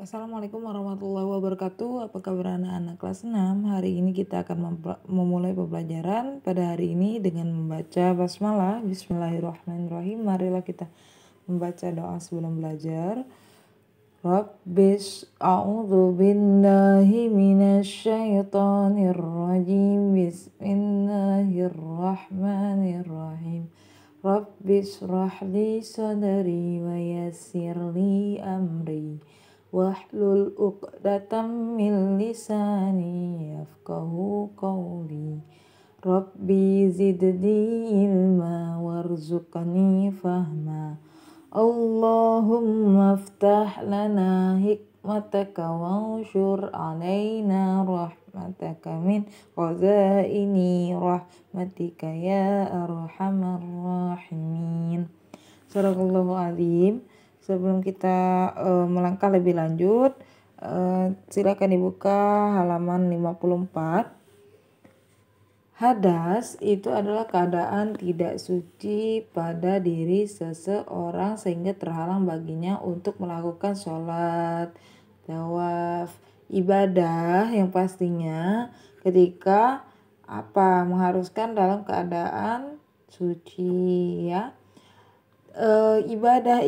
Assalamualaikum warahmatullahi wabarakatuh. Apa kabar anak-anak kelas 6? Hari ini kita akan memulai pembelajaran pada hari ini dengan membaca basmalah. Bismillahirrahmanirrahim. Marilah kita membaca doa sebelum belajar. Rabbis a'udzu billahi minasyaitonir rajim. Bismillahirrahmanirrahim. Rabbis rahli sadri wa yassirli amri wahlul 'uqdatam min lisani yafqahu qawli. Rabbi zidni ilma warzuqni fahma. Allahumma aftah lana hikmataka wanshur alaina rahmataka min khazaini rahmatika ya arhamar rahimin. Sadaqallahu azim. Sebelum kita melangkah lebih lanjut, silakan dibuka halaman 54. Hadas itu adalah keadaan tidak suci pada diri seseorang sehingga terhalang baginya untuk melakukan sholat, tawaf, ibadah yang pastinya ketika mengharuskan dalam keadaan suci ya. Ibadah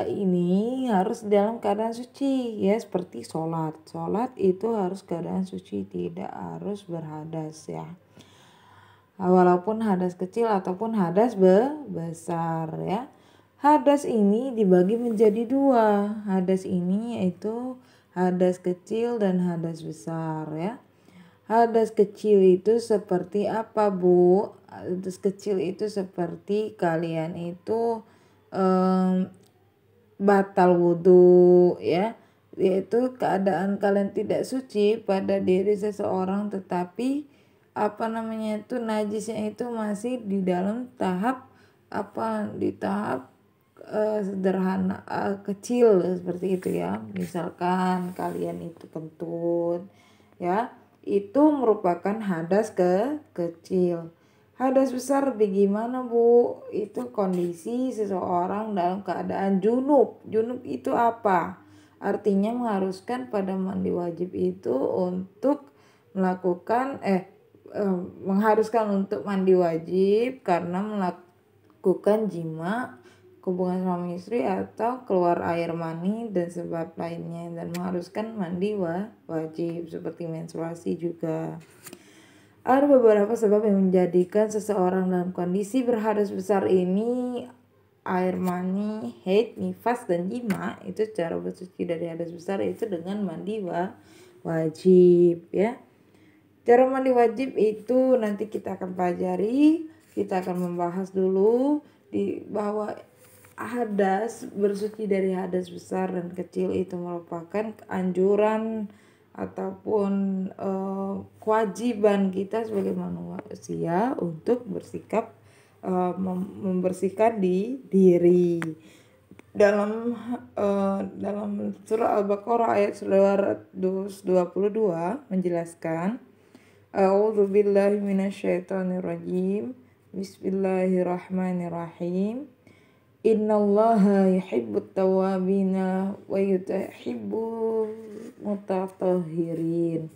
ini harus dalam keadaan suci ya, seperti sholat itu harus keadaan suci, tidak harus berhadas ya, walaupun hadas kecil ataupun hadas besar ya. Hadas ini dibagi menjadi dua. Hadas ini yaitu hadas kecil dan hadas besar ya. Hadas kecil itu seperti apa, Bu? Hadas kecil itu seperti kalian itu batal wudhu ya, yaitu keadaan kalian tidak suci pada diri seseorang, tetapi najisnya itu masih di dalam tahap sederhana, kecil seperti itu ya. Misalkan kalian itu kentut ya, itu merupakan hadas kecil. Hadas besar bagaimana, Bu? Itu kondisi seseorang dalam keadaan junub. Junub itu apa? Artinya mengharuskan pada mandi wajib itu untuk mengharuskan untuk mandi wajib karena melakukan jima, hubungan suami istri atau keluar air mani dan sebab lainnya, dan mengharuskan mandi wajib seperti menstruasi juga. Ada beberapa sebab yang menjadikan seseorang dalam kondisi berhadas besar ini: air mani, haid, nifas, dan jima. Itu cara bersuci dari hadas besar itu dengan mandi wajib ya. Cara mandi wajib itu nanti kita akan pelajari. Kita akan membahas dulu bahwa bersuci dari hadas besar dan kecil itu merupakan anjuran ataupun kewajiban kita sebagai manusia untuk membersihkan diri. Dalam surah Al-Baqarah ayat 222 menjelaskan, A'udzu billahi minasyaitonir rajim. Bismillahirrahmanirrahim. Innallaha yuhibbut tawwabina wa yuhibbul mutatahhirin.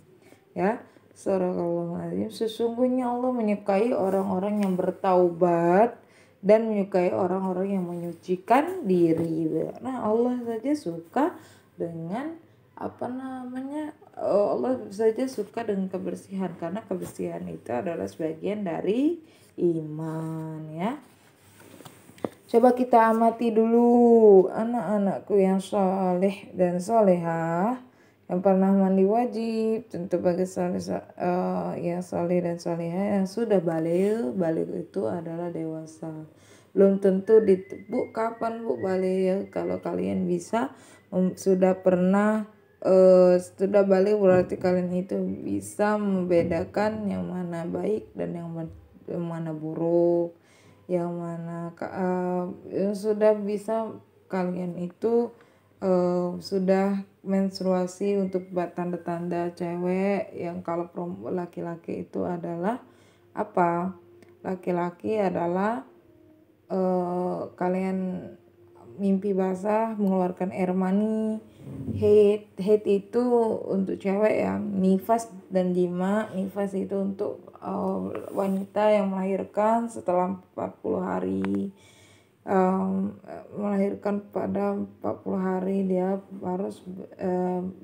Ya, Sadaqallahu azim. Sesungguhnya Allah menyukai orang-orang yang bertaubat dan menyukai orang-orang yang menyucikan diri. Nah, Allah saja suka dengan Allah saja suka dengan kebersihan, karena kebersihan itu adalah sebagian dari iman ya. Coba kita amati dulu anak-anakku yang soleh dan solehah, yang pernah mandi wajib. Tentu bagi yang soleh dan solehah yang sudah balik itu adalah dewasa. Belum tentu Bu, kapan Bu balik ya? Kalau kalian bisa sudah balik, berarti kalian itu bisa membedakan yang mana baik dan yang mana buruk, yang mana yang sudah bisa kalian itu sudah menstruasi. Untuk tanda-tanda cewek, yang kalau laki-laki itu adalah laki-laki adalah kalian mimpi basah, mengeluarkan air mani, Haid itu untuk cewek ya, nifas dan jima. Nifas itu untuk wanita yang melahirkan setelah 40 hari. Melahirkan pada 40 hari dia harus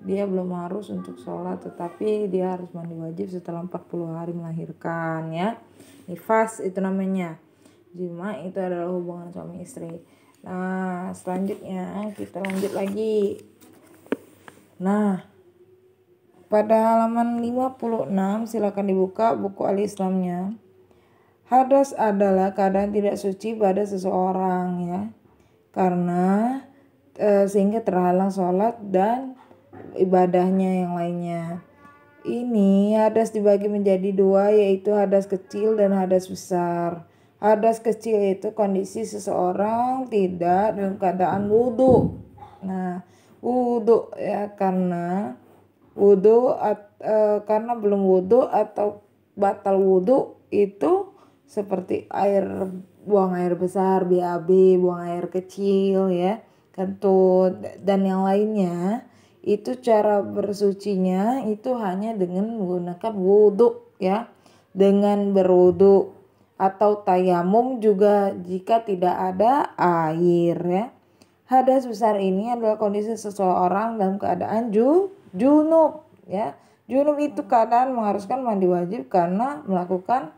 dia belum harus untuk sholat, tetapi dia harus mandi wajib setelah 40 hari melahirkan ya. Nifas itu namanya. Jima itu adalah hubungan suami istri. Nah, selanjutnya kita lanjut lagi. Nah, pada halaman 56 silakan dibuka buku Al-Islamnya. Hadas adalah keadaan tidak suci pada seseorang ya. Karena sehingga terhalang sholat dan ibadahnya yang lainnya. Ini hadas dibagi menjadi dua, yaitu hadas kecil dan hadas besar. Hadas kecil itu kondisi seseorang tidak dalam keadaan wudhu. Nah, wudhu ya, karena belum wudhu atau batal wudhu itu seperti buang air besar, BAB, buang air kecil ya, kentut dan yang lainnya. Itu cara bersucinya itu hanya dengan menggunakan wudhu ya, dengan berwudhu atau tayamum juga jika tidak ada air ya. Hadas besar ini adalah kondisi seseorang dalam keadaan junub ya. Junub itu keadaan mengharuskan mandi wajib karena melakukan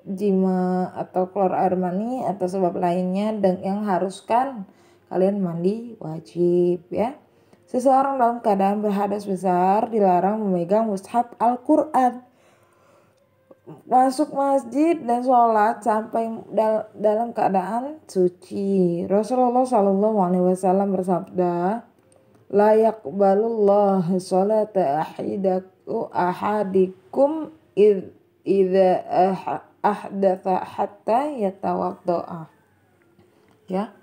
jima atau keluar air mani atau sebab lainnya dan yang haruskan kalian mandi wajib ya. Seseorang dalam keadaan berhadas besar dilarang memegang mushaf Al-Quran, masuk masjid dan sholat sampai dalam keadaan suci. Rasulullah SAW bersabda, la yaqbalullahu sholata ahadikum idza ahdatha hatta yatawadda'a ya.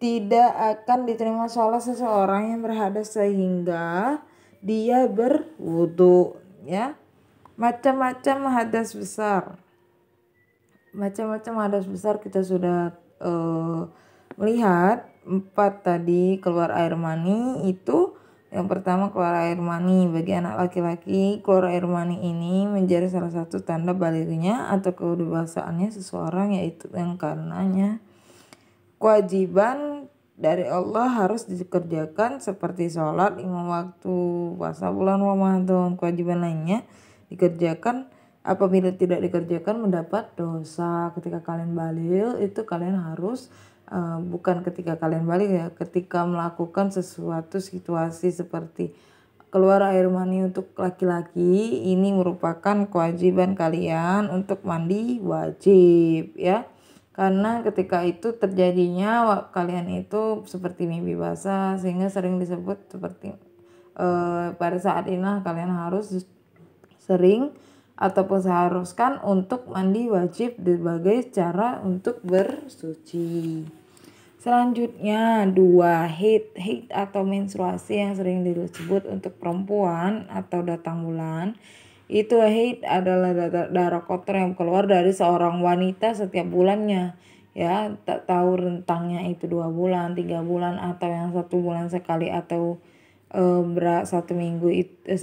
Tidak akan diterima sholat seseorang yang berhadas sehingga dia berwudu ya. Macam-macam hadas besar. Macam-macam hadas besar kita sudah melihat 4 tadi. Keluar air mani itu yang pertama, keluar air mani bagi anak laki-laki. Keluar air mani ini menjadi salah satu tanda balignya atau kedewasaannya seseorang, yaitu yang karenanya kewajiban dari Allah harus dikerjakan seperti sholat 5 waktu, puasa bulan Ramadan, kewajiban lainnya dikerjakan. Apabila tidak dikerjakan mendapat dosa. Ketika kalian baligh itu kalian harus bukan ketika kalian baligh ya, ketika melakukan sesuatu situasi seperti keluar air mani untuk laki-laki, ini merupakan kewajiban kalian untuk mandi wajib ya. Karena ketika itu terjadinya kalian itu seperti mimpi basah, sehingga sering disebut seperti pada saat inilah kalian harus sering ataupun seharuskan untuk mandi wajib sebagai cara untuk bersuci. Selanjutnya 2, haid atau menstruasi yang sering disebut untuk perempuan atau datang bulan. Itu haid adalah darah kotor yang keluar dari seorang wanita setiap bulannya ya. Tak tahu rentangnya itu 2 bulan, 3 bulan atau yang 1 bulan sekali atau satu minggu itu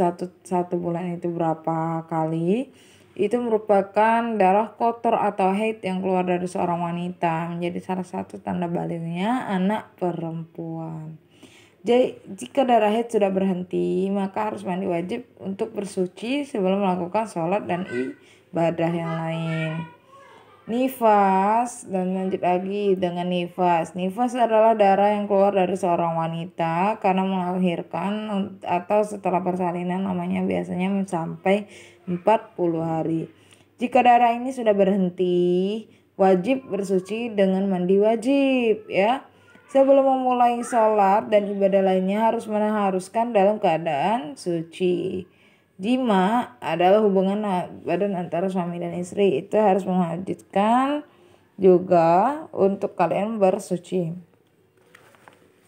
satu bulan itu berapa kali. Itu merupakan darah kotor atau haid yang keluar dari seorang wanita, menjadi salah satu tanda balighnya anak perempuan. Jadi jika darah haid sudah berhenti, maka harus mandi wajib untuk bersuci sebelum melakukan sholat dan ibadah yang lain. Nifas, dan lanjut lagi dengan nifas. Nifas adalah darah yang keluar dari seorang wanita karena melahirkan atau setelah persalinan, namanya biasanya sampai 40 hari. Jika darah ini sudah berhenti, wajib bersuci dengan mandi wajib ya. Sebelum memulai sholat dan ibadah lainnya haruskan dalam keadaan suci. Jima adalah hubungan badan antara suami dan istri, itu harus mewajibkan juga untuk kalian bersuci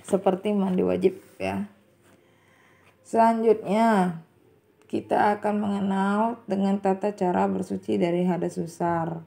seperti mandi wajib ya. Selanjutnya kita akan mengenal dengan tata cara bersuci dari hadas besar.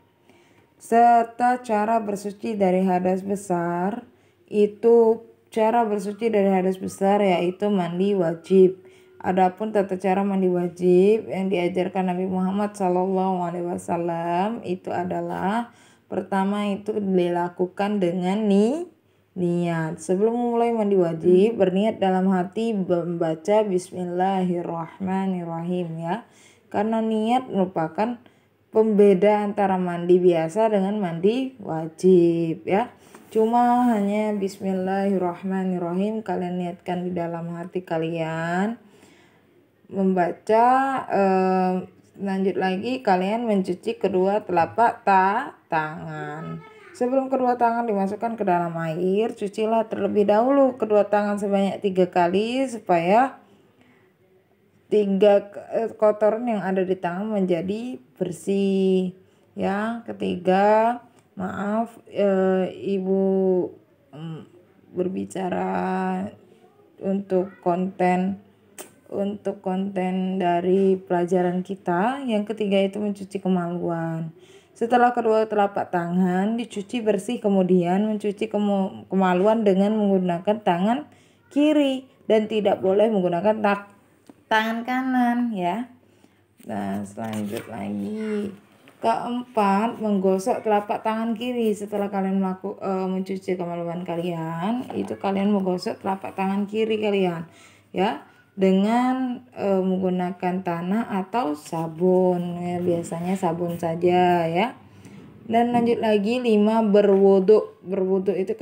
Serta cara bersuci dari hadas besar itu cara bersuci dari hadas besar, yaitu mandi wajib. Adapun tata cara mandi wajib yang diajarkan Nabi Muhammad SAW itu adalah pertama itu dilakukan dengan niat. Sebelum memulai mandi wajib, berniat dalam hati membaca Bismillahirrahmanirrahim ya. Karena niat merupakan pembeda antara mandi biasa dengan mandi wajib ya. Cuma hanya Bismillahirrahmanirrahim kalian niatkan di dalam hati kalian membaca. Lanjut lagi, kalian mencuci kedua telapak tangan. Sebelum kedua tangan dimasukkan ke dalam air, cucilah terlebih dahulu kedua tangan sebanyak 3 kali supaya 3 kotoran yang ada di tangan menjadi bersih. Ya, ketiga, maaf Ibu berbicara untuk konten dari pelajaran kita. Yang ketiga itu mencuci kemaluan. Setelah kedua telapak tangan dicuci bersih, kemudian mencuci kemaluan dengan menggunakan tangan kiri dan tidak boleh menggunakan tangan kanan ya. Nah, selanjut lagi. Keempat, menggosok telapak tangan kiri. Setelah kalian mencuci kemaluan kalian, itu kalian menggosok telapak tangan kiri kalian ya dengan menggunakan tanah atau sabun ya, biasanya sabun saja ya. Dan lanjut lagi 5, berwudu. Berwudu itu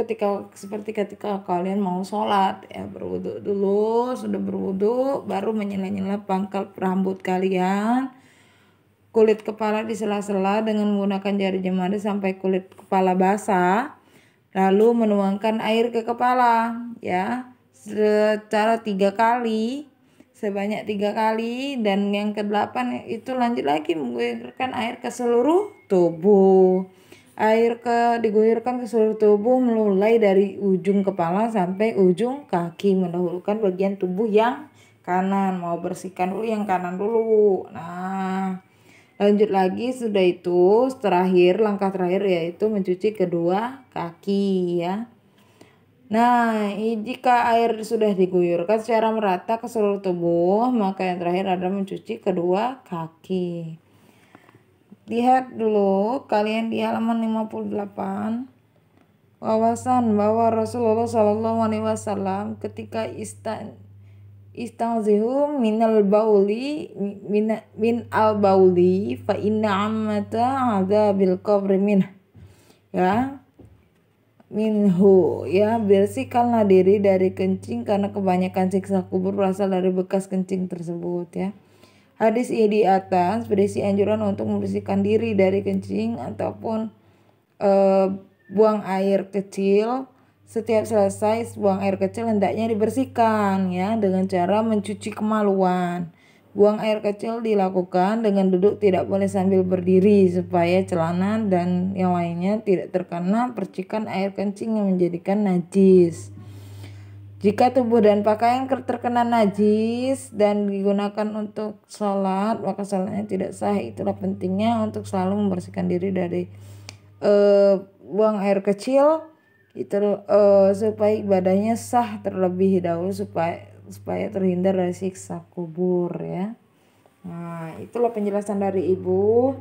seperti ketika kalian mau sholat ya, berwudu dulu. Sudah berwudu baru menyela-nyela pangkal rambut kalian, kulit kepala di sela-sela dengan menggunakan jari jemari sampai kulit kepala basah, lalu menuangkan air ke kepala ya secara 3 kali, sebanyak 3 kali. Dan yang ke-8 itu lanjut lagi mengguyurkan air ke seluruh tubuh. Diguyurkan ke seluruh tubuh mulai dari ujung kepala sampai ujung kaki, mendahulukan bagian tubuh yang kanan. Mau bersihkan dulu yang kanan dulu. Nah, lanjut lagi sudah itu langkah terakhir yaitu mencuci kedua kaki ya. Nah, jika air sudah diguyurkan secara merata ke seluruh tubuh, maka yang terakhir adalah mencuci kedua kaki. Lihat dulu kalian di halaman 58. Wawasan bahwa Rasulullah SAW ketika istangzihu min al-bauli fa inna ammata adzabil qabri ya minhu ya, bersihkanlah diri dari kencing karena kebanyakan siksa kubur berasal dari bekas kencing tersebut ya. Hadis ini di atas berisi anjuran untuk membersihkan diri dari kencing ataupun buang air kecil. Setiap selesai buang air kecil hendaknya dibersihkan ya dengan cara mencuci kemaluan. Buang air kecil dilakukan dengan duduk, tidak boleh sambil berdiri supaya celana dan yang lainnya tidak terkena percikan air kencing yang menjadikan najis. Jika tubuh dan pakaian terkena najis dan digunakan untuk sholat, maka sholatnya tidak sah. Itulah pentingnya untuk selalu membersihkan diri dari buang air kecil itu supaya ibadahnya sah terlebih dahulu, supaya terhindar dari siksa kubur ya. Nah, itulah penjelasan dari Ibu.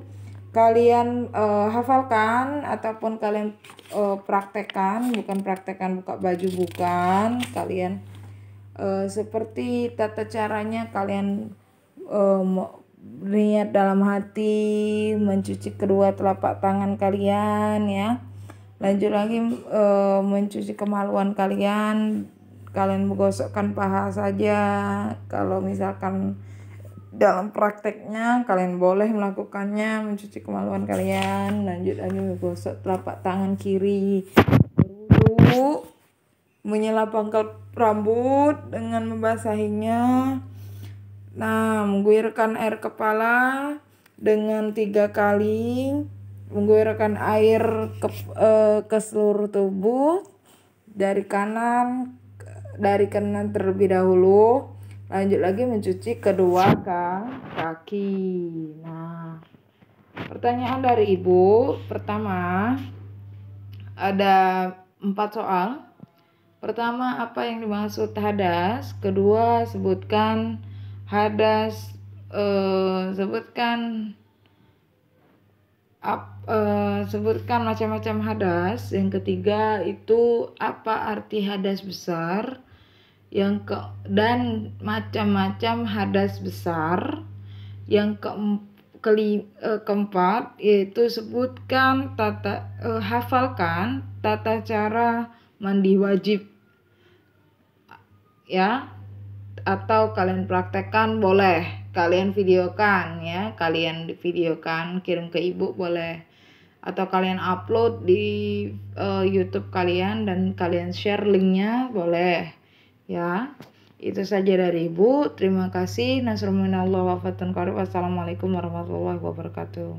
Kalian hafalkan ataupun kalian praktekkan, bukan praktekkan buka baju, bukan. Kalian seperti tata caranya kalian niat dalam hati mencuci kedua telapak tangan kalian ya. Lanjut lagi mencuci kemaluan kalian menggosokkan paha saja. Kalau misalkan dalam prakteknya kalian boleh melakukannya mencuci kemaluan kalian. Lanjut lagi menggosok telapak tangan kiri, berwudu, menyela pangkal rambut dengan membasahinya. Nah, mengguyurkan air kepala dengan 3 kali, mengguyurkan air ke seluruh tubuh dari kanan terlebih dahulu. Lanjut lagi mencuci kedua kaki. Nah, pertanyaan dari Ibu pertama ada 4 soal. Pertama, apa yang dimaksud hadas? Kedua, sebutkan hadas, sebutkan macam-macam hadas. Yang ketiga itu apa arti hadas besar? Dan macam-macam hadas besar. Yang keempat yaitu hafalkan tata cara mandi wajib, ya, atau kalian praktekkan boleh, kalian videokan ya, kirim ke ibu boleh, atau kalian upload di YouTube kalian dan kalian share linknya boleh ya. Itu saja dari ibu. Terima kasih. Nasrul minallah wa fatun qarib. Wassalamualaikum warahmatullahi wabarakatuh.